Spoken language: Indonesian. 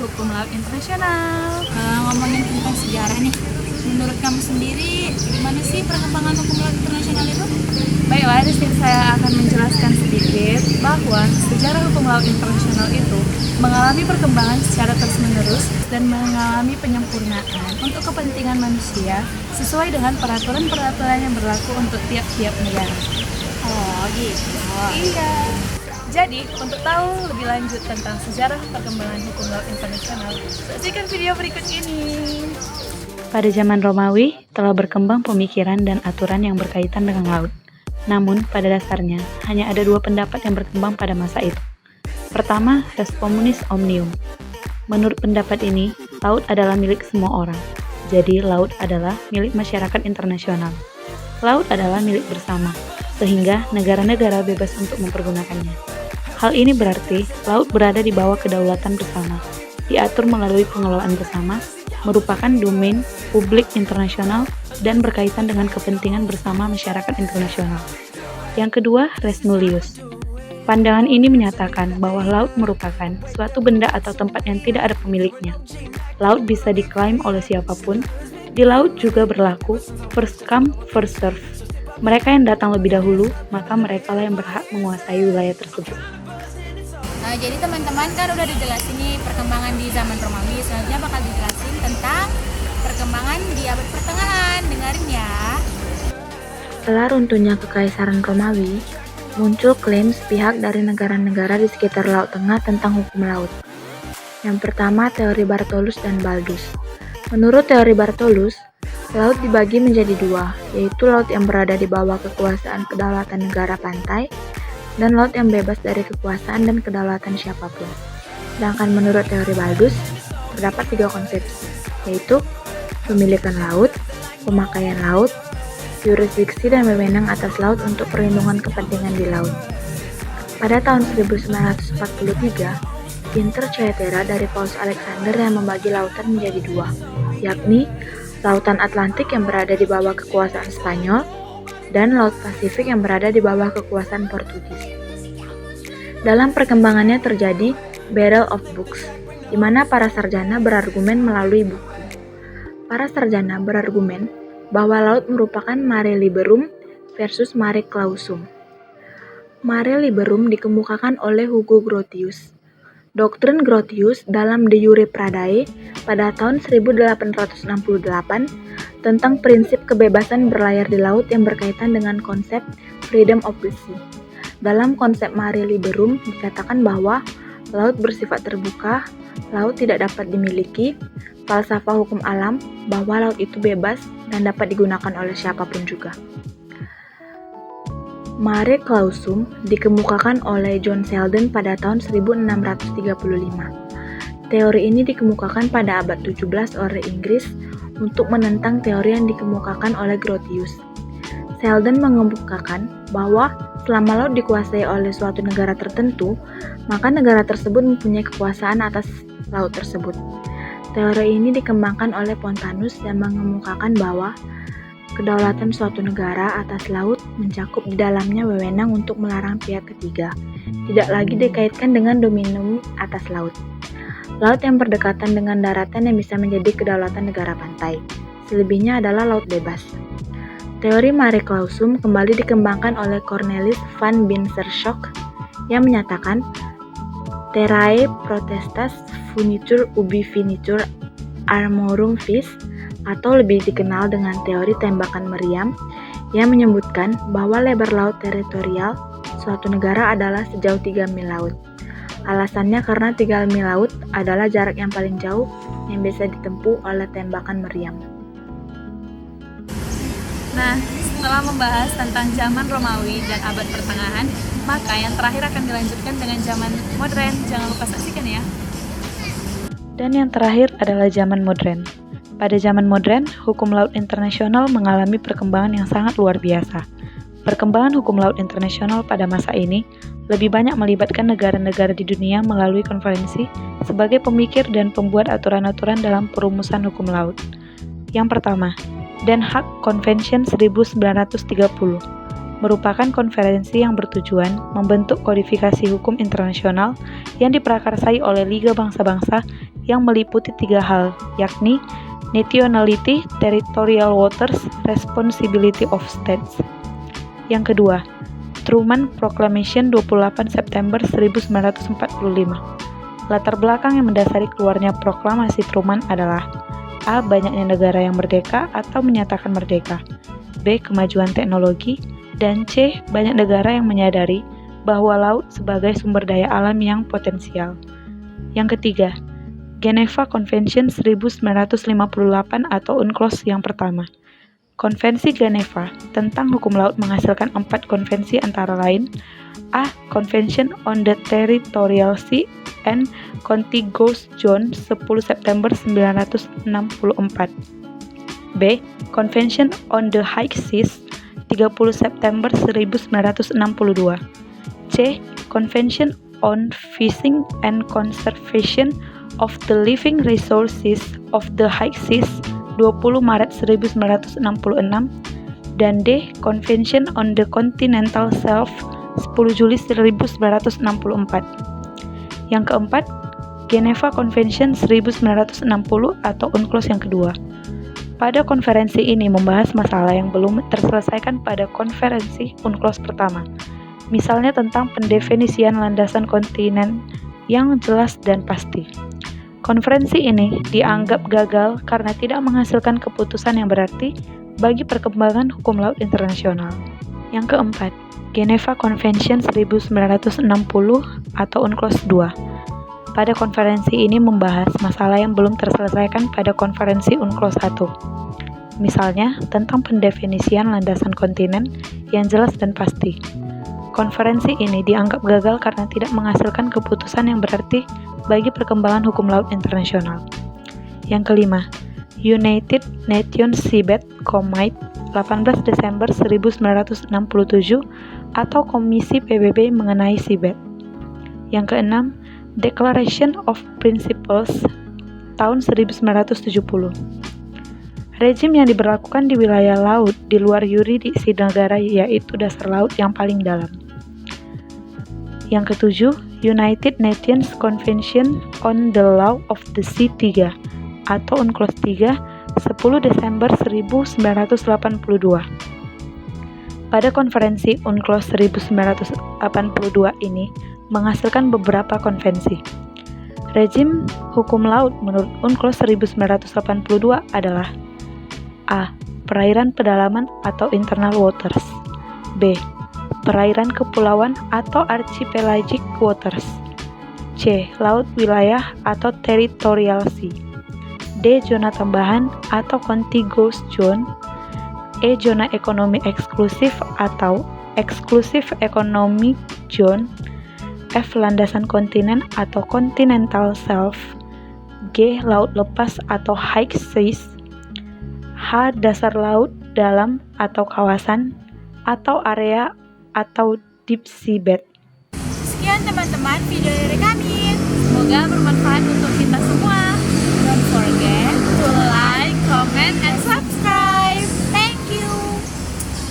hukum laut internasional. Ngomongin tentang sejarah nih, menurut kamu sendiri gimana sih perkembangan hukum laut internasional itu? Baiklah, di sini saya akan menjelaskan sedikit bahwa sejarah hukum laut internasional itu mengalami perkembangan secara terus-menerus dan mengalami penyempurnaan untuk kepentingan manusia sesuai dengan peraturan-peraturan yang berlaku untuk tiap-tiap negara. Oh gitu. Iya. Jadi, untuk tahu lebih lanjut tentang sejarah perkembangan hukum laut internasional, saksikan video berikut ini. Pada zaman Romawi, telah berkembang pemikiran dan aturan yang berkaitan dengan laut. Namun, pada dasarnya, hanya ada dua pendapat yang berkembang pada masa itu. Pertama, res communis omnium. Menurut pendapat ini, laut adalah milik semua orang. Jadi, laut adalah milik masyarakat internasional. Laut adalah milik bersama, sehingga negara-negara bebas untuk mempergunakannya. Hal ini berarti, laut berada di bawah kedaulatan bersama, diatur melalui pengelolaan bersama, merupakan domain publik internasional dan berkaitan dengan kepentingan bersama masyarakat internasional. Yang kedua, res nullius. Pandangan ini menyatakan bahwa laut merupakan suatu benda atau tempat yang tidak ada pemiliknya. Laut bisa diklaim oleh siapapun. Di laut juga berlaku first come, first serve. Mereka yang datang lebih dahulu, maka mereka lah yang berhak menguasai wilayah tersebut. Jadi teman-teman kan udah dijelasin nih perkembangan di zaman Romawi. Selanjutnya bakal dijelasin tentang perkembangan di abad pertengahan. Dengerin ya. Setelah runtuhnya Kekaisaran Romawi, muncul klaim sepihak dari negara-negara di sekitar Laut Tengah tentang hukum laut. Yang pertama, teori Bartolus dan Baldus. Menurut teori Bartolus, laut dibagi menjadi dua, yaitu laut yang berada di bawah kekuasaan kedaulatan negara pantai, dan laut yang bebas dari kekuasaan dan kedaulatan siapapun. Sedangkan menurut teori Baldus, terdapat tiga konsep, yaitu pemilikan laut, pemakaian laut, yurisdiksi dan wewenang atas laut untuk perlindungan kepentingan di laut. Pada tahun 1943, Inter Caetera dari Paus Alexander yang membagi lautan menjadi dua, yakni Lautan Atlantik yang berada di bawah kekuasaan Spanyol, dan Laut Pasifik yang berada di bawah kekuasaan Portugis. Dalam perkembangannya terjadi Battle of Books, di mana para sarjana berargumen melalui buku. Para sarjana berargumen bahwa laut merupakan mare liberum versus mare clausum. Mare liberum dikemukakan oleh Hugo Grotius. Doktrin Grotius dalam De Jure Pradae pada tahun 1868 tentang prinsip kebebasan berlayar di laut yang berkaitan dengan konsep freedom of the sea. Dalam konsep mare liberum dikatakan bahwa laut bersifat terbuka, laut tidak dapat dimiliki, falsafah hukum alam bahwa laut itu bebas dan dapat digunakan oleh siapapun juga. Mare clausum dikemukakan oleh John Selden pada tahun 1635. Teori ini dikemukakan pada abad 17 oleh Inggris untuk menentang teori yang dikemukakan oleh Grotius. Selden mengemukakan bahwa selama laut dikuasai oleh suatu negara tertentu, maka negara tersebut mempunyai kekuasaan atas laut tersebut. Teori ini dikembangkan oleh Pontanus dan mengemukakan bahwa kedaulatan suatu negara atas laut mencakup di dalamnya wewenang untuk melarang pihak ketiga, tidak lagi dikaitkan dengan dominium atas laut. Laut yang berdekatan dengan daratan yang bisa menjadi kedaulatan negara pantai. Selebihnya adalah laut bebas. Teori mare clausum kembali dikembangkan oleh Cornelis van Binserschok yang menyatakan terrae protestas funitur ubi finitur armorum vis, atau lebih dikenal dengan teori tembakan meriam, yang menyebutkan bahwa lebar laut teritorial suatu negara adalah sejauh 3 mil laut. Alasannya karena 3 mil laut adalah jarak yang paling jauh yang bisa ditempuh oleh tembakan meriam. Nah, setelah membahas tentang zaman Romawi dan abad pertengahan, maka yang terakhir akan dilanjutkan dengan zaman modern. Jangan lupa saksikan ya. Dan yang terakhir adalah zaman modern. Pada zaman modern, hukum laut internasional mengalami perkembangan yang sangat luar biasa. Perkembangan hukum laut internasional pada masa ini lebih banyak melibatkan negara-negara di dunia melalui konferensi sebagai pemikir dan pembuat aturan-aturan dalam perumusan hukum laut. Yang pertama, Den Haag Convention 1930 merupakan konferensi yang bertujuan membentuk kodifikasi hukum internasional yang diprakarsai oleh Liga Bangsa-Bangsa yang meliputi 3 hal, yakni nationality, territorial waters, responsibility of states. Yang kedua, Truman Proclamation 28 September 1945. Latar belakang yang mendasari keluarnya proklamasi Truman adalah A. Banyaknya negara yang merdeka atau menyatakan merdeka, B. Kemajuan teknologi, dan C. Banyak negara yang menyadari bahwa laut sebagai sumber daya alam yang potensial. Yang ketiga, Geneva Convention 1958 atau UNCLOS yang pertama. Konvensi Geneva tentang hukum laut menghasilkan 4 konvensi antara lain A. Convention on the Territorial Sea and Contiguous Zone 10 September 1964, B. Convention on the High Seas 30 September 1962, C. Convention on Fishing and Conservation of the Living Resources of the High Seas 20 Maret 1966, dan D. Convention on the Continental Shelf 10 Juli 1964. Yang keempat, Geneva Convention 1960 atau UNCLOS yang kedua. Pada konferensi ini membahas masalah yang belum terselesaikan pada konferensi UNCLOS pertama, misalnya tentang pendefinisian landasan kontinen yang jelas dan pasti. Konferensi ini dianggap gagal karena tidak menghasilkan keputusan yang berarti bagi perkembangan hukum laut internasional. Yang keempat, Geneva Convention 1960 atau UNCLOS II. Pada konferensi ini membahas masalah yang belum terselesaikan pada konferensi UNCLOS I. Misalnya, tentang pendefinisian landasan kontinen yang jelas dan pasti. Konferensi ini dianggap gagal karena tidak menghasilkan keputusan yang berarti bagi perkembangan hukum laut internasional. Yang kelima, United Nations Seabed Committee 18 Desember 1967 atau Komisi PBB mengenai seabed. Yang keenam, Declaration of Principles tahun 1970. Rezim yang diberlakukan di wilayah laut di luar yurisdiksi negara yaitu dasar laut yang paling dalam. Yang ketujuh, United Nations Convention on the Law of the Sea 3 atau UNCLOS 3 10 Desember 1982. Pada konferensi UNCLOS 1982 ini menghasilkan beberapa konvensi. Rezim hukum laut menurut UNCLOS 1982 adalah A. Perairan pedalaman atau internal waters, B. Perairan kepulauan atau archipelagic waters, C. Laut wilayah atau territorial sea, D. Zona tambahan atau contiguous zone, E. Zona ekonomi eksklusif atau exclusive economic zone, F. Landasan kontinen atau continental shelf, G. Laut lepas atau high seas, H. Dasar laut dalam atau kawasan atau area atau deep seabed. Sekian teman-teman video dari kami. Semoga bermanfaat untuk kita semua. Don't forget to like, comment, and subscribe.